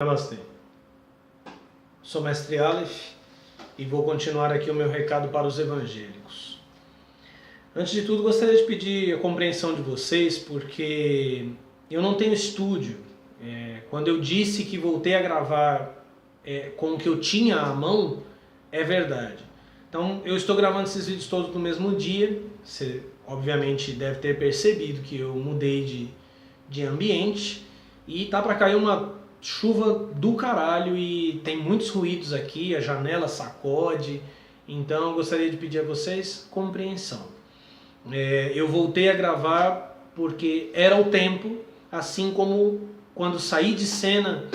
Namastê. Sou Mestre Aleph e vou continuar aqui o meu recado para os evangélicos. Antes de tudo, gostaria de pedir a compreensão de vocês, porque eu não tenho estúdio. Quando eu disse que voltei a gravar com o que eu tinha à mão, é verdade. Então, eu estou gravando esses vídeos todos no mesmo dia. Você, obviamente, deve ter percebido que eu mudei de ambiente e tá para cair uma chuva do caralho e tem muitos ruídos aqui, a janela sacode, então eu gostaria de pedir a vocês compreensão. Eu voltei a gravar porque era o tempo, assim como quando saí de cena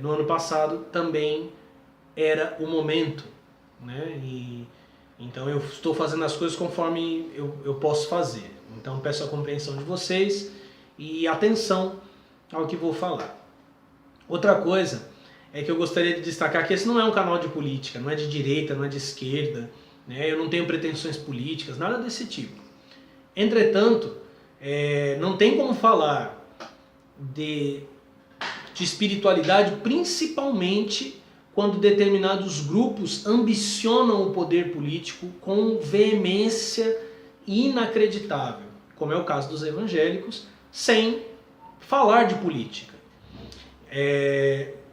no ano passado, também era o momento, né? Então eu estou fazendo as coisas conforme eu posso fazer. Então peço a compreensão de vocês e atenção ao que vou falar. Outra coisa é que eu gostaria de destacar que esse não é um canal de política, não é de direita, não é de esquerda, né? Eu não tenho pretensões políticas, nada desse tipo. Entretanto, não tem como falar de espiritualidade, principalmente quando determinados grupos ambicionam o poder político com veemência inacreditável, como é o caso dos evangélicos, sem falar de política.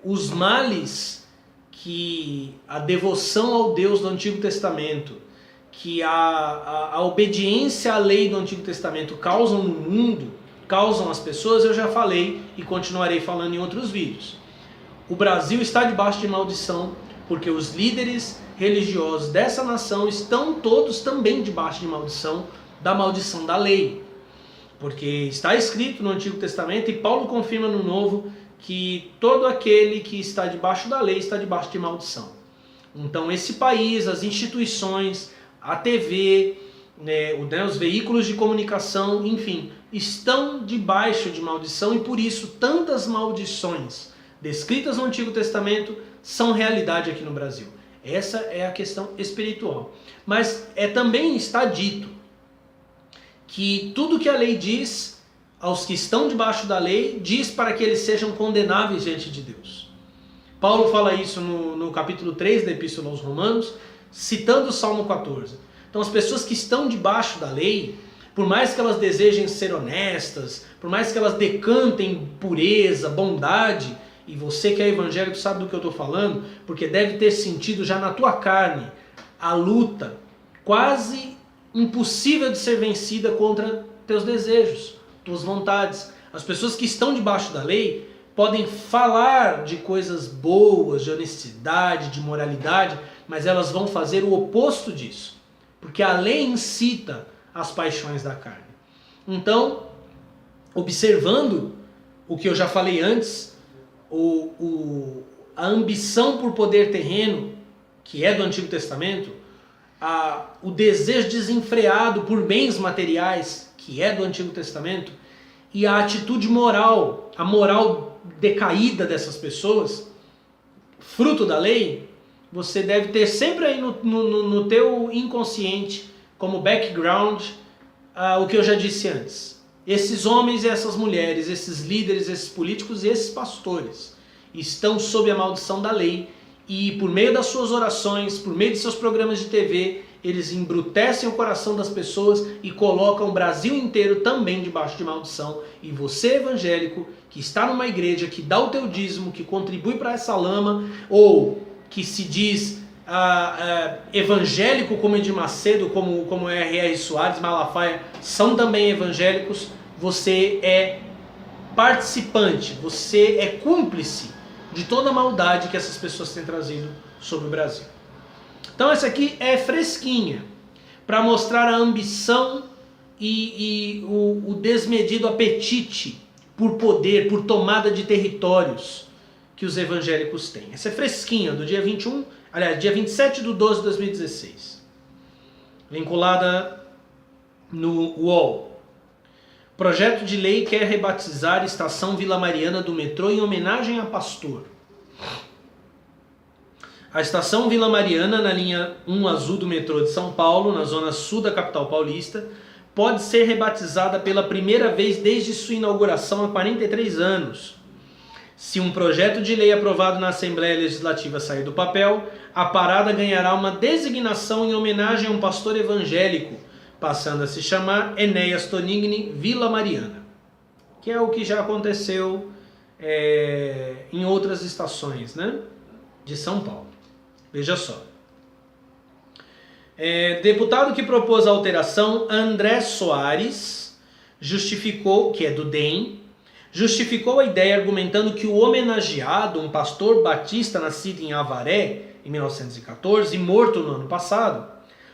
Os males que a devoção ao Deus do Antigo Testamento, que a obediência à lei do Antigo Testamento causam no mundo, causam às pessoas, eu já falei e continuarei falando em outros vídeos. O Brasil está debaixo de maldição porque os líderes religiosos dessa nação estão todos também debaixo de maldição, da maldição da lei. Porque está escrito no Antigo Testamento e Paulo confirma no Novo que todo aquele que está debaixo da lei está debaixo de maldição. Então esse país, as instituições, a TV, os veículos de comunicação, enfim, estão debaixo de maldição e por isso tantas maldições descritas no Antigo Testamento são realidade aqui no Brasil. Essa é a questão espiritual. Mas também está dito que tudo que a lei diz aos que estão debaixo da lei, diz para que eles sejam condenáveis diante de Deus. Paulo fala isso no capítulo 3 da Epístola aos Romanos, citando o Salmo 14. Então as pessoas que estão debaixo da lei, por mais que elas desejem ser honestas, por mais que elas decantem pureza, bondade, e você que é evangélico sabe do que eu estou falando, porque deve ter sentido já na tua carne a luta quase impossível de ser vencida contra teus desejos, tuas vontades. As pessoas que estão debaixo da lei podem falar de coisas boas, de honestidade, de moralidade, mas elas vão fazer o oposto disso, porque a lei incita as paixões da carne. Então, observando o que eu já falei antes, a ambição por poder terreno, que é do Antigo Testamento, o desejo desenfreado por bens materiais, que é do Antigo Testamento, e a atitude moral, a moral decaída dessas pessoas, fruto da lei, você deve ter sempre aí no teu inconsciente, como background, o que eu já disse antes. Esses homens e essas mulheres, esses líderes, esses políticos e esses pastores estão sob a maldição da lei e por meio das suas orações, por meio de seus programas de TV, eles embrutecem o coração das pessoas e colocam o Brasil inteiro também debaixo de maldição. E você, evangélico, que está numa igreja, que dá o teu dízimo, que contribui para essa lama, ou que se diz evangélico como Edir Macedo, como R.R. Soares, Malafaia, são também evangélicos, você é participante, você é cúmplice de toda a maldade que essas pessoas têm trazido sobre o Brasil. Então essa aqui é fresquinha, para mostrar a ambição e o desmedido apetite por poder, por tomada de territórios que os evangélicos têm. Essa é fresquinha, do dia dia 27 de 12 de 2016. Vinculada no UOL. Projeto de lei quer rebatizar Estação Vila Mariana do metrô em homenagem a pastor. A Estação Vila Mariana, na linha 1 azul do metrô de São Paulo, na zona sul da capital paulista, pode ser rebatizada pela primeira vez desde sua inauguração há 43 anos. Se um projeto de lei aprovado na Assembleia Legislativa sair do papel, a parada ganhará uma designação em homenagem a um pastor evangélico, passando a se chamar Enéas Tonigny Vila Mariana, que é o que já aconteceu em outras estações, né, de São Paulo. Veja só. Deputado que propôs a alteração, André Soares, justificou, que é do DEM, justificou a ideia argumentando que o homenageado, um pastor batista nascido em Avaré, em 1914, e morto no ano passado,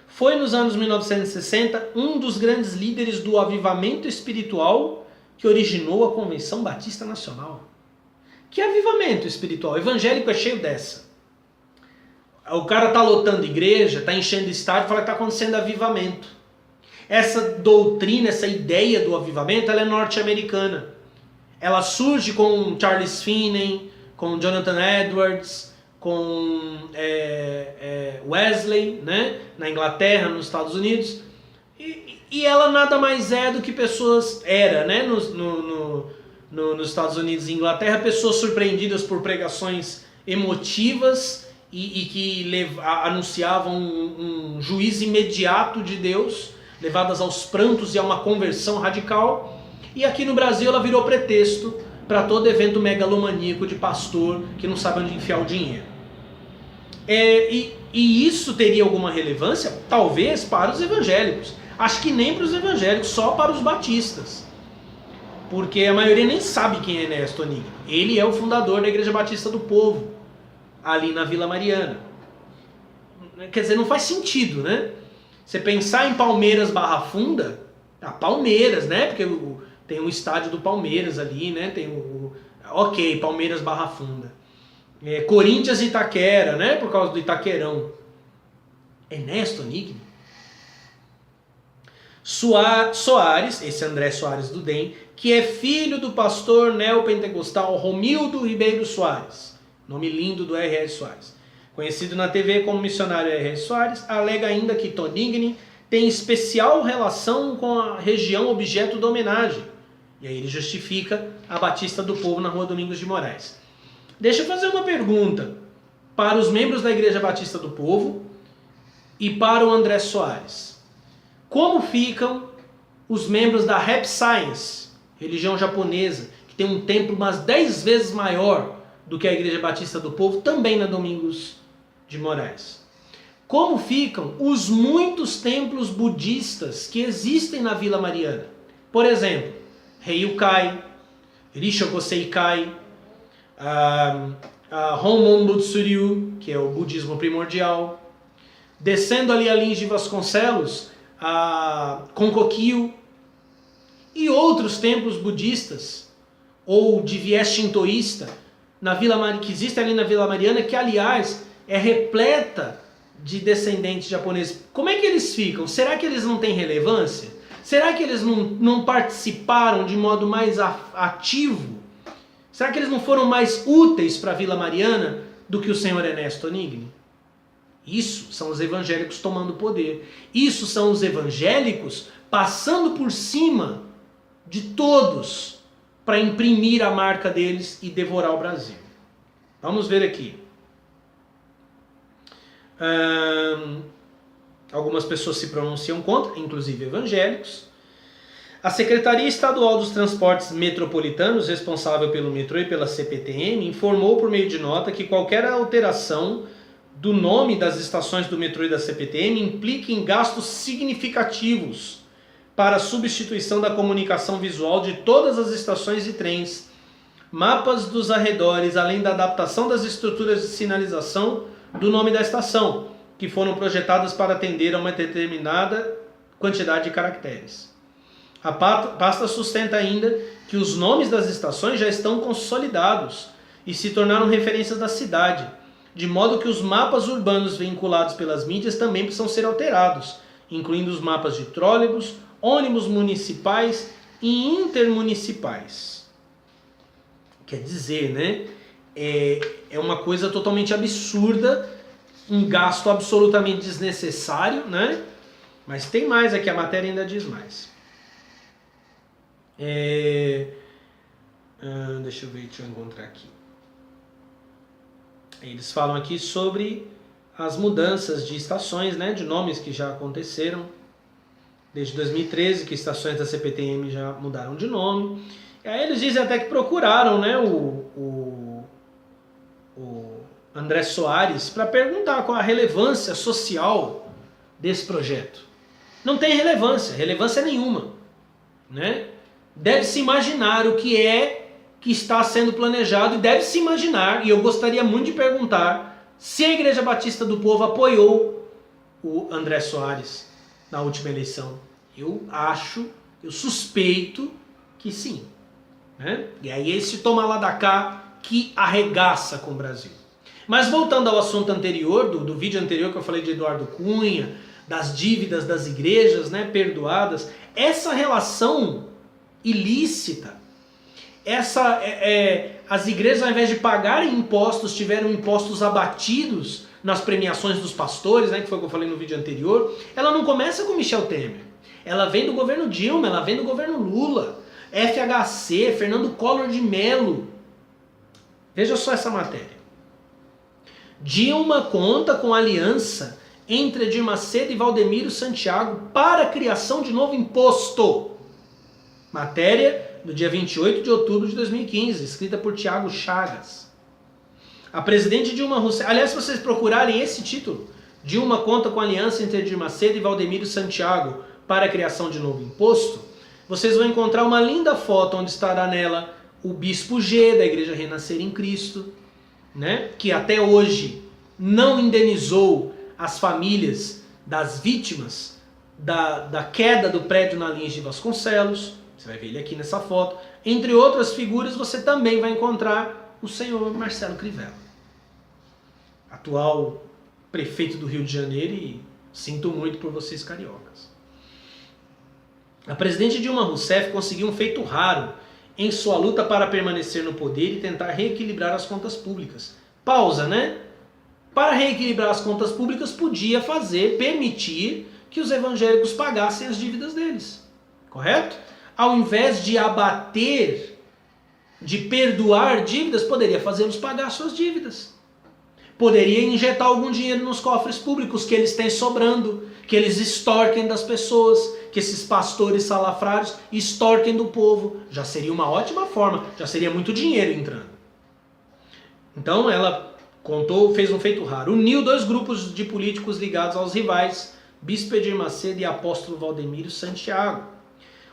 foi nos anos 1960 um dos grandes líderes do avivamento espiritual que originou a Convenção Batista Nacional. Que avivamento espiritual? Evangélico é cheio dessa. O cara tá lotando igreja, tá enchendo estádio, fala que tá acontecendo avivamento. Essa doutrina, essa ideia do avivamento, ela é norte-americana. Ela surge com Charles Finney, com Jonathan Edwards, com Wesley, né, na Inglaterra, nos Estados Unidos. E ela nada mais é do que pessoas, né, nos Estados Unidos e Inglaterra, pessoas surpreendidas por pregações emotivas e que anunciavam um juízo imediato de Deus, levadas aos prantos e a uma conversão radical. E aqui no Brasil ela virou pretexto para todo evento megalomaníaco de pastor que não sabe onde enfiar o dinheiro. E isso teria alguma relevância? Talvez para os evangélicos. Acho que nem para os evangélicos, só para os batistas. Porque a maioria nem sabe quem é Enéas Tonigny. Ele é o fundador da Igreja Batista do Povo, ali na Vila Mariana. Quer dizer, não faz sentido, né? Você pensar em Palmeiras Barra Funda, Palmeiras, né? Porque tem um estádio do Palmeiras ali, né? Ok, Palmeiras Barra Funda. Corinthians e Itaquera, né? Por causa do Itaquerão. Enéas Tonigny. Soares, esse André Soares do DEM, que é filho do pastor neopentecostal Romildo Ribeiro Soares. Nome lindo do R.R. Soares. Conhecido na TV como missionário R.R. Soares, alega ainda que Tonigny tem especial relação com a região objeto da homenagem. E aí ele justifica a Batista do Povo na Rua Domingos de Moraes. Deixa eu fazer uma pergunta para os membros da Igreja Batista do Povo e para o André Soares. Como ficam os membros da Rap Science, religião japonesa, que tem um templo umas 10 vezes maior do que a Igreja Batista do Povo, também na Domingos de Moraes? Como ficam os muitos templos budistas que existem na Vila Mariana? Por exemplo, Heiukai, Rishokoseikai, Honmon Butsuryu, que é o budismo primordial. Descendo ali a Lins de Vasconcelos, Konkokyo e outros templos budistas ou de viés shintoísta que existe ali na Vila Mariana, que aliás é repleta de descendentes japoneses. Como é que eles ficam? Será que eles não têm relevância? Será que eles não participaram de modo mais ativo? Será que eles não foram mais úteis para a Vila Mariana do que o senhor Enéas Tonigny? Isso são os evangélicos tomando poder. Isso são os evangélicos passando por cima de todos para imprimir a marca deles e devorar o Brasil. Vamos ver aqui. Algumas pessoas se pronunciam contra, inclusive evangélicos. A Secretaria Estadual dos Transportes Metropolitanos, responsável pelo metrô e pela CPTM, informou por meio de nota que qualquer alteração do nome das estações do metrô e da CPTM implica em gastos significativos para a substituição da comunicação visual de todas as estações e trens, mapas dos arredores, além da adaptação das estruturas de sinalização do nome da estação, que foram projetadas para atender a uma determinada quantidade de caracteres. A pasta sustenta ainda que os nomes das estações já estão consolidados e se tornaram referências da cidade, de modo que os mapas urbanos vinculados pelas mídias também precisam ser alterados, incluindo os mapas de trólebus, ônibus municipais e intermunicipais. Quer dizer, né? É uma coisa totalmente absurda, um gasto absolutamente desnecessário, né? Mas tem mais aqui, a matéria ainda diz mais. Deixa eu ver, deixa eu encontrar aqui. Eles falam aqui sobre as mudanças de estações, né, de nomes que já aconteceram desde 2013, que estações da CPTM já mudaram de nome. E aí eles dizem até que procuraram, né, o André Soares para perguntar qual a relevância social desse projeto. Não tem relevância nenhuma, né? Deve-se imaginar o que é que está sendo planejado e deve-se imaginar, e eu gostaria muito de perguntar, se a Igreja Batista do Povo apoiou o André Soares na última eleição. Eu suspeito que sim, né? E aí esse toma lá da cá que arregaça com o Brasil. Mas voltando ao assunto anterior, do vídeo anterior que eu falei de Eduardo Cunha, das dívidas das igrejas, né, perdoadas, essa relação ilícita, as igrejas, ao invés de pagarem impostos, tiveram impostos abatidos nas premiações dos pastores, né, que foi o que eu falei no vídeo anterior. Ela não começa com Michel Temer, ela vem do governo Dilma, ela vem do governo Lula, FHC, Fernando Collor de Mello. Veja só essa matéria. Dilma conta com aliança entre Edir Macedo e Valdemiro Santiago para a criação de novo imposto. Matéria do dia 28 de outubro de 2015, escrita por Tiago Chagas. A presidente Dilma Rousseff... Aliás, se vocês procurarem esse título, Dilma conta com aliança entre Edir Macedo e Valdemiro Santiago para a criação de novo imposto, vocês vão encontrar uma linda foto onde estará nela o Bispo G, da Igreja Renascer em Cristo, né, que até hoje não indenizou as famílias das vítimas da queda do prédio na Lins de Vasconcelos. Você vai ver ele aqui nessa foto. Entre outras figuras, você também vai encontrar o senhor Marcelo Crivella, atual prefeito do Rio de Janeiro, e sinto muito por vocês cariocas. A presidente Dilma Rousseff conseguiu um feito raro em sua luta para permanecer no poder e tentar reequilibrar as contas públicas. Pausa, né? Para reequilibrar as contas públicas, podia permitir que os evangélicos pagassem as dívidas deles. Correto? Ao invés de abater, de perdoar dívidas, poderia fazê-los pagar suas dívidas. Poderia injetar algum dinheiro nos cofres públicos que eles têm sobrando, que eles extorquem das pessoas, que esses pastores salafrários extorquem do povo. Já seria uma ótima forma, já seria muito dinheiro entrando. Então ela fez um feito raro. Uniu dois grupos de políticos ligados aos rivais, Bispo Edir Macedo e Apóstolo Valdemiro Santiago.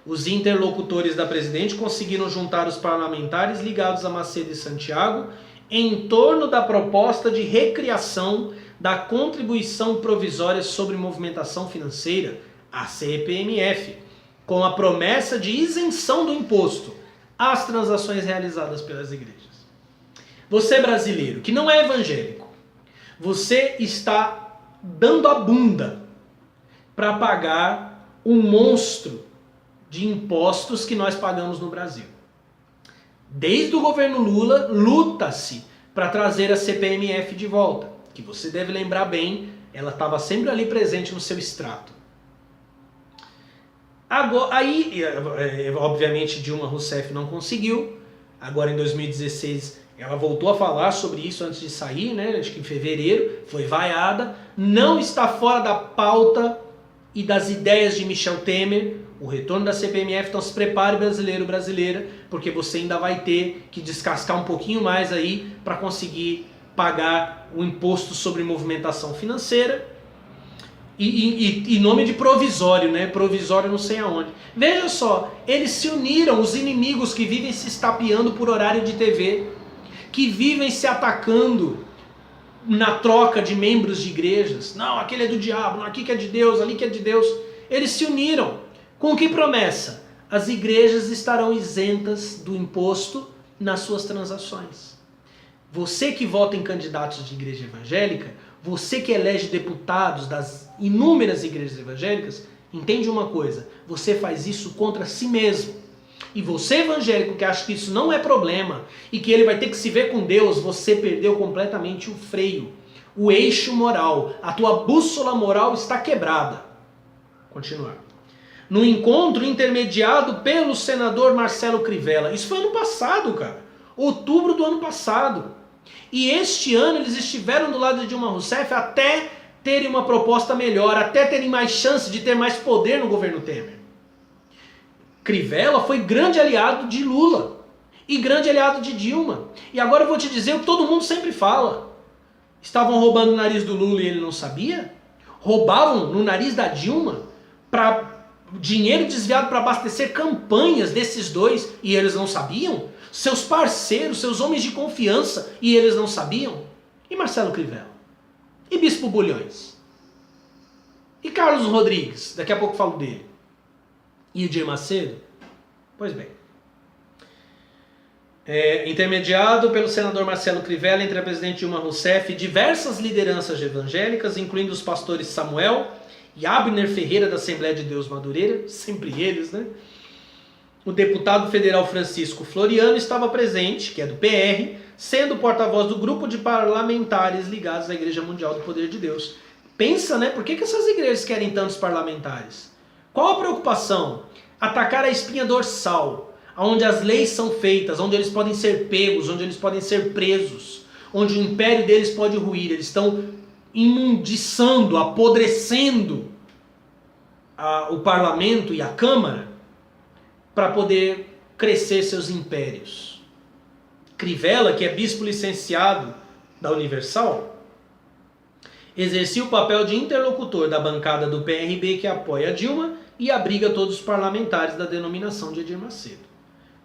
Os interlocutores da presidente conseguiram juntar os parlamentares ligados a Macedo e Santiago em torno da proposta de recriação da Contribuição Provisória sobre Movimentação Financeira, a CPMF, com a promessa de isenção do imposto às transações realizadas pelas igrejas. Você brasileiro, que não é evangélico, você está dando a bunda para pagar um monstro de impostos que nós pagamos no Brasil. Desde o governo Lula, luta-se para trazer a CPMF de volta, que você deve lembrar bem, ela estava sempre ali presente no seu extrato. Agora, obviamente, Dilma Rousseff não conseguiu. Agora, em 2016, ela voltou a falar sobre isso antes de sair, né? Acho que em fevereiro, foi vaiada. Não está fora da pauta e das ideias de Michel Temer o retorno da CPMF. Então se prepare, brasileiro, brasileira, porque você ainda vai ter que descascar um pouquinho mais aí para conseguir pagar o imposto sobre movimentação financeira. E nome de provisório, né? Provisório não sei aonde. Veja só, eles se uniram, os inimigos que vivem se estapeando por horário de TV, que vivem se atacando na troca de membros de igrejas. Não, aquele é do diabo, não, aqui que é de Deus, ali que é de Deus. Eles se uniram. Com que promessa? As igrejas estarão isentas do imposto nas suas transações. Você que vota em candidatos de igreja evangélica, você que elege deputados das inúmeras igrejas evangélicas, entende uma coisa, você faz isso contra si mesmo. E você evangélico que acha que isso não é problema e que ele vai ter que se ver com Deus, você perdeu completamente o freio, o eixo moral, a tua bússola moral está quebrada. Continuar. No encontro intermediado pelo senador Marcelo Crivella, isso foi ano passado, cara, outubro do ano passado. E este ano eles estiveram do lado de Dilma Rousseff até terem uma proposta melhor, até terem mais chance de ter mais poder no governo Temer. Crivella foi grande aliado de Lula e grande aliado de Dilma. E agora eu vou te dizer o que todo mundo sempre fala. Estavam roubando o nariz do Lula e ele não sabia? Roubavam no nariz da Dilma para dinheiro desviado para abastecer campanhas desses dois e eles não sabiam? Seus parceiros, seus homens de confiança e eles não sabiam? E Marcelo Crivella? E Bispo Bulhões? E Carlos Rodrigues? Daqui a pouco eu falo dele. E o Edir Macedo? Pois bem. Intermediado pelo senador Marcelo Crivella entre a presidente Dilma Rousseff e diversas lideranças evangélicas, incluindo os pastores Samuel e Abner Ferreira da Assembleia de Deus Madureira, sempre eles, né? O deputado federal Francisco Floriano estava presente, que é do PR, sendo porta-voz do grupo de parlamentares ligados à Igreja Mundial do Poder de Deus. Pensa, né? Por que essas igrejas querem tantos parlamentares? Qual a preocupação? Atacar a espinha dorsal, onde as leis são feitas, onde eles podem ser pegos, onde eles podem ser presos, onde o império deles pode ruir. Eles estão imundiçando, apodrecendo o parlamento e a Câmara para poder crescer seus impérios. Crivella, que é bispo licenciado da Universal, exercia o papel de interlocutor da bancada do PRB que apoia a Dilma e abriga todos os parlamentares da denominação de Edir Macedo.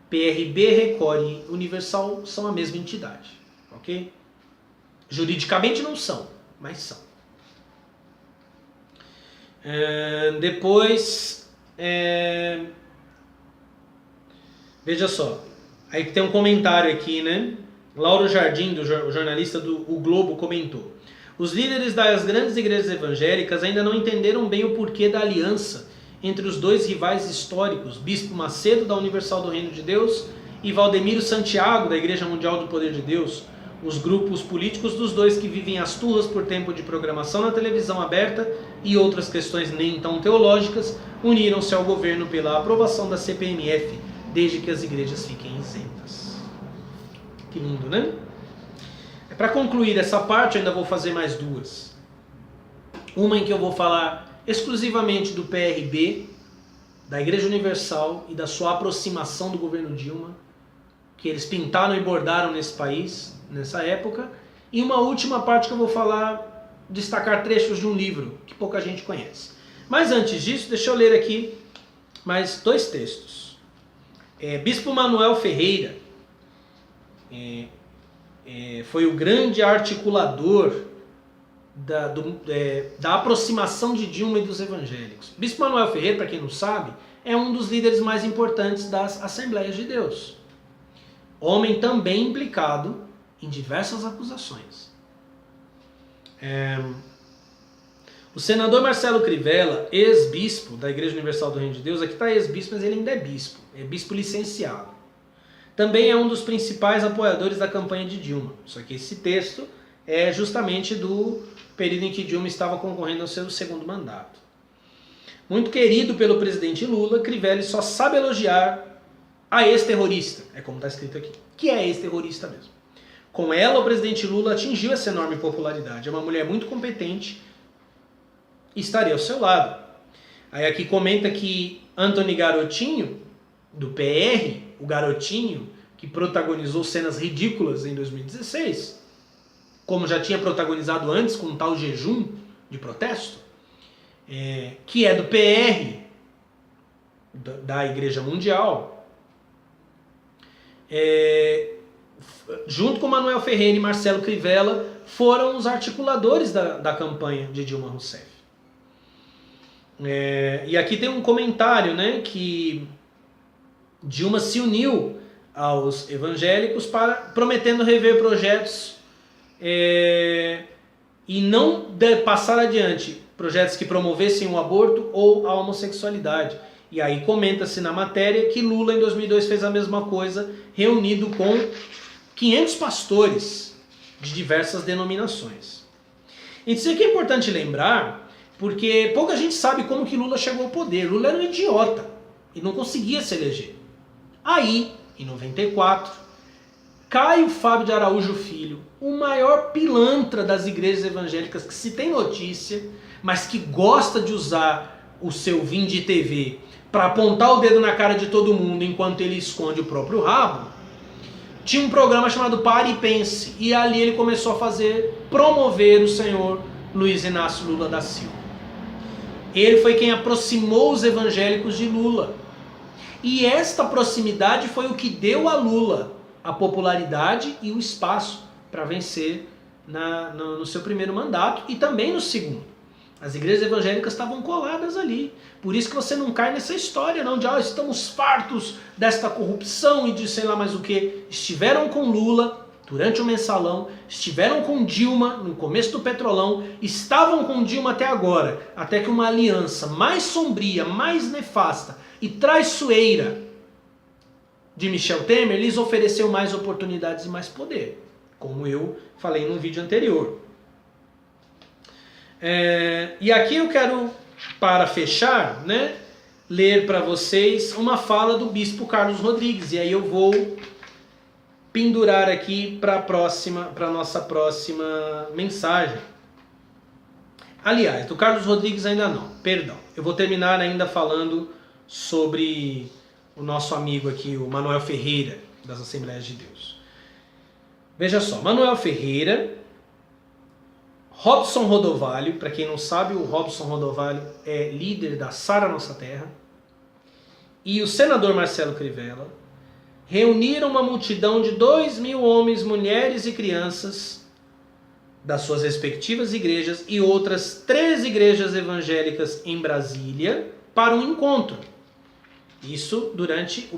PRB, Record e Universal são a mesma entidade, ok? Juridicamente não são, mas são. Veja só, aí tem um comentário aqui, né? Lauro Jardim, o jornalista do O Globo, comentou: os líderes das grandes igrejas evangélicas ainda não entenderam bem o porquê da aliança entre os dois rivais históricos, Bispo Macedo, da Universal do Reino de Deus, e Valdemiro Santiago, da Igreja Mundial do Poder de Deus, os grupos políticos dos dois que vivem as turras por tempo de programação na televisão aberta e outras questões nem tão teológicas, uniram-se ao governo pela aprovação da CPMF, desde que as igrejas fiquem isentas. Que lindo, né? Para concluir essa parte, eu ainda vou fazer mais duas. Uma em que eu vou falar exclusivamente do PRB, da Igreja Universal e da sua aproximação do governo Dilma, que eles pintaram e bordaram nesse país, nessa época. E uma última parte que eu vou falar, destacar trechos de um livro que pouca gente conhece. Mas antes disso, deixa eu ler aqui mais dois textos. Bispo Manuel Ferreira foi o grande articulador da aproximação de Dilma e dos evangélicos. Bispo Manuel Ferreira, para quem não sabe, é um dos líderes mais importantes das Assembleias de Deus. Homem também implicado em diversas acusações. O senador Marcelo Crivella, ex-bispo da Igreja Universal do Reino de Deus, aqui está ex-bispo, mas ele ainda é bispo licenciado. Também é um dos principais apoiadores da campanha de Dilma. Só que esse texto é justamente do período em que Dilma estava concorrendo ao seu segundo mandato. Muito querido pelo presidente Lula, Crivella só sabe elogiar a ex-terrorista, é como está escrito aqui, que é ex-terrorista mesmo. Com ela, o presidente Lula atingiu essa enorme popularidade. É uma mulher muito competente e estaria ao seu lado. Aí aqui comenta que Antony Garotinho, do PR, o garotinho que protagonizou cenas ridículas em 2016, como já tinha protagonizado antes com um tal jejum de protesto, que é do PR, da Igreja Mundial, junto com Manuel Ferreira e Marcelo Crivella, foram os articuladores da campanha de Dilma Rousseff. E aqui tem um comentário, né, que Dilma se uniu aos evangélicos prometendo rever projetos e não passar adiante projetos que promovessem o aborto ou a homossexualidade. E aí comenta-se na matéria que Lula em 2002 fez a mesma coisa, reunido com 500 pastores de diversas denominações. Isso aqui é importante lembrar, porque pouca gente sabe como que Lula chegou ao poder. Lula era um idiota e não conseguia se eleger. Aí, em 94, Caio Fábio de Araújo Filho, o maior pilantra das igrejas evangélicas que se tem notícia, mas que gosta de usar o seu Vinde TV para apontar o dedo na cara de todo mundo enquanto ele esconde o próprio rabo, tinha um programa chamado Pare e Pense, e ali ele começou a promover o senhor Luiz Inácio Lula da Silva. Ele foi quem aproximou os evangélicos de Lula. E esta proximidade foi o que deu a Lula a popularidade e o espaço para vencer no seu primeiro mandato e também no segundo. As igrejas evangélicas estavam coladas ali. Por isso que você não cai nessa história não de estamos fartos desta corrupção e de sei lá mais o que. Estiveram com Lula durante o mensalão, estiveram com Dilma no começo do Petrolão, estavam com Dilma até agora, até que uma aliança mais sombria, mais nefasta e traiçoeira de Michel Temer lhes ofereceu mais oportunidades e mais poder, como eu falei num vídeo anterior. E aqui eu quero, para fechar, ler para vocês uma fala do Bispo Carlos Rodrigues, e aí eu vou pendurar aqui para a nossa próxima mensagem. Aliás, do Carlos Rodrigues ainda não, perdão. Eu vou terminar ainda falando sobre o nosso amigo aqui, o Manuel Ferreira, das Assembleias de Deus. Veja só, Manuel Ferreira, Robson Rodovalho, para quem não sabe, o Robson Rodovalho é líder da Sara Nossa Terra, e o senador Marcelo Crivella reuniram uma multidão de 2.000 homens, mulheres e crianças das suas respectivas igrejas e outras 3 igrejas evangélicas em Brasília para um encontro. Isso durante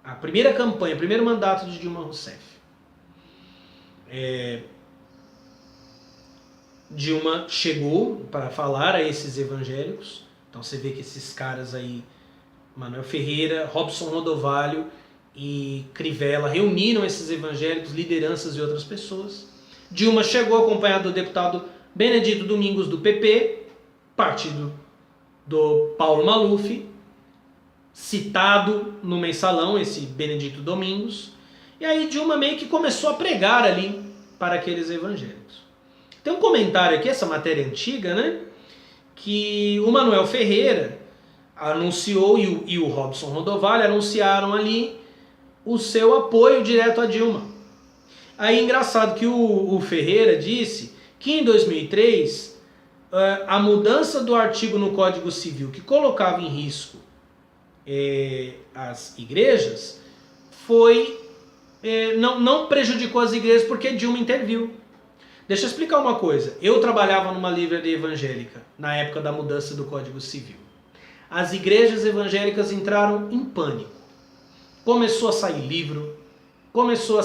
a primeira campanha, o primeiro mandato de Dilma Rousseff. Dilma chegou para falar a esses evangélicos. Então você vê que esses caras aí, Manuel Ferreira, Robson Rodovalho e Crivella, reuniram esses evangélicos, lideranças e outras pessoas. Dilma chegou acompanhado do deputado Benedito Domingos do PP, partido do Paulo Maluf, citado no mensalão, esse Benedito Domingos. E aí Dilma meio que começou a pregar ali para aqueles evangélicos. Tem um comentário aqui, essa matéria antiga, que o Manuel Ferreira anunciou e o Robson Rodovalho anunciaram ali o seu apoio direto a Dilma. Aí engraçado que o Ferreira disse que em 2003 a mudança do artigo no Código Civil que colocava em risco as igrejas não prejudicou as igrejas porque Dilma interviu. Deixa eu explicar uma coisa. Eu trabalhava numa livraria evangélica na época da mudança do Código Civil. As igrejas evangélicas entraram em pânico. Começou a sair livro, começou a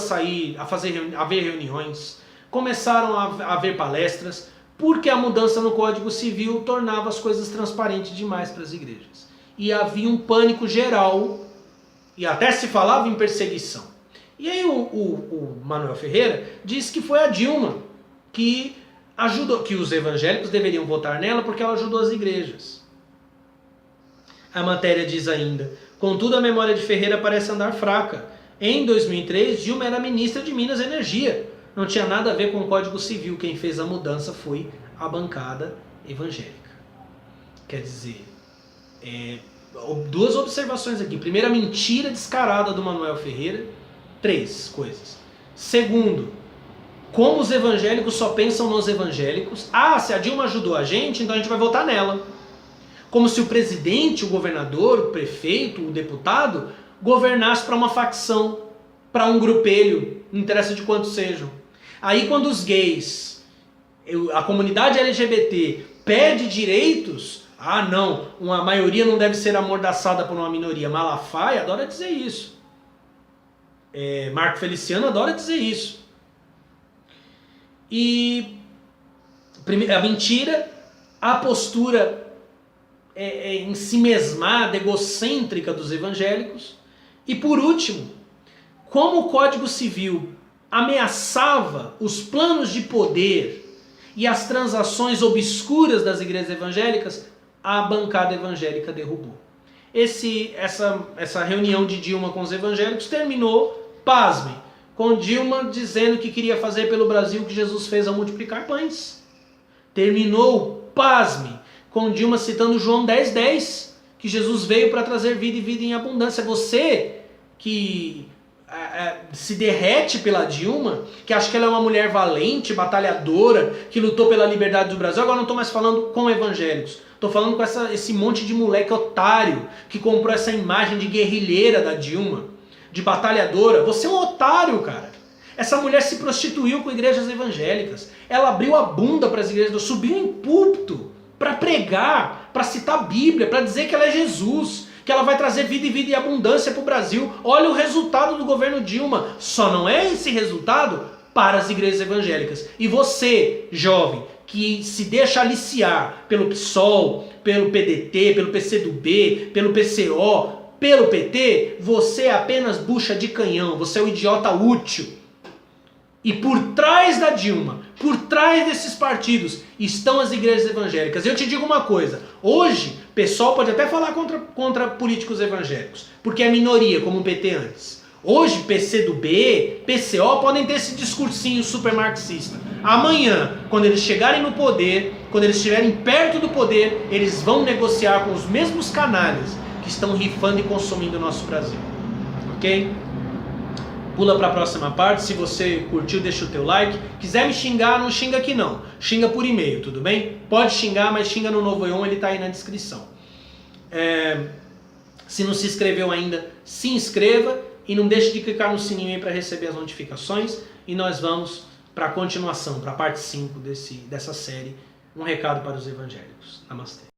haver reuniões, começaram a haver palestras, porque a mudança no Código Civil tornava as coisas transparentes demais para as igrejas. E havia um pânico geral, e até se falava em perseguição. E aí o Manuel Ferreira disse que foi a Dilma que ajudou, que os evangélicos deveriam votar nela porque ela ajudou as igrejas. A matéria diz ainda: contudo, a memória de Ferreira parece andar fraca. Em 2003, Dilma era ministra de Minas e Energia. Não tinha nada a ver com o Código Civil. Quem fez a mudança foi a bancada evangélica. Quer dizer, duas observações aqui. Primeiro, a mentira descarada do Manuel Ferreira. 3 coisas. Segundo, como os evangélicos só pensam nos evangélicos. Se a Dilma ajudou a gente, então a gente vai votar nela. Como se o presidente, o governador, o prefeito, o deputado governasse para uma facção, para um grupelho, não interessa de quantos sejam. Aí quando os gays, a comunidade LGBT pede direitos, não, uma maioria não deve ser amordaçada por uma minoria. Malafaia adora dizer isso. Marco Feliciano adora dizer isso. E a mentira, a postura em si mesmada, egocêntrica dos evangélicos. E por último, como o Código Civil ameaçava os planos de poder e as transações obscuras das igrejas evangélicas, a bancada evangélica derrubou. Essa reunião de Dilma com os evangélicos terminou, pasmem, com Dilma dizendo que queria fazer pelo Brasil o que Jesus fez ao multiplicar pães. Terminou, pasme, com Dilma citando João 10:10, que Jesus veio para trazer vida e vida em abundância. Você que se derrete pela Dilma, que acha que ela é uma mulher valente, batalhadora, que lutou pela liberdade do Brasil. Agora não estou mais falando com evangélicos, estou falando com esse monte de moleque otário que comprou essa imagem de guerrilheira da Dilma, de batalhadora. Você é um otário, cara. Essa mulher se prostituiu com igrejas evangélicas, ela abriu a bunda para as igrejas, subiu em púlpito para pregar, para citar a Bíblia, para dizer que ela é Jesus, que ela vai trazer vida e vida e abundância para o Brasil. Olha o resultado do governo Dilma. Só não é esse resultado para as igrejas evangélicas. E você, jovem, que se deixa aliciar pelo PSOL, pelo PDT, pelo PCdoB, pelo PCO, pelo PT, você é apenas bucha de canhão, você é um idiota útil. E por trás da Dilma, por trás desses partidos, estão as igrejas evangélicas. Eu te digo uma coisa, hoje, o pessoal pode até falar contra políticos evangélicos, porque é minoria, como o PT antes. Hoje, PCdoB, PCO podem ter esse discursinho super marxista. Amanhã, quando eles chegarem no poder, quando eles estiverem perto do poder, eles vão negociar com os mesmos canalhas que estão rifando e consumindo o nosso Brasil. Ok? Pula para a próxima parte. Se você curtiu, deixa o teu like. Quiser me xingar, não xinga aqui não. Xinga por e-mail, tudo bem? Pode xingar, mas xinga no Novo Eon, ele tá aí na descrição. Se não se inscreveu ainda, se inscreva e não deixe de clicar no sininho aí para receber as notificações. E nós vamos para a continuação, para a parte 5 dessa série. Um recado para os evangélicos. Namastê.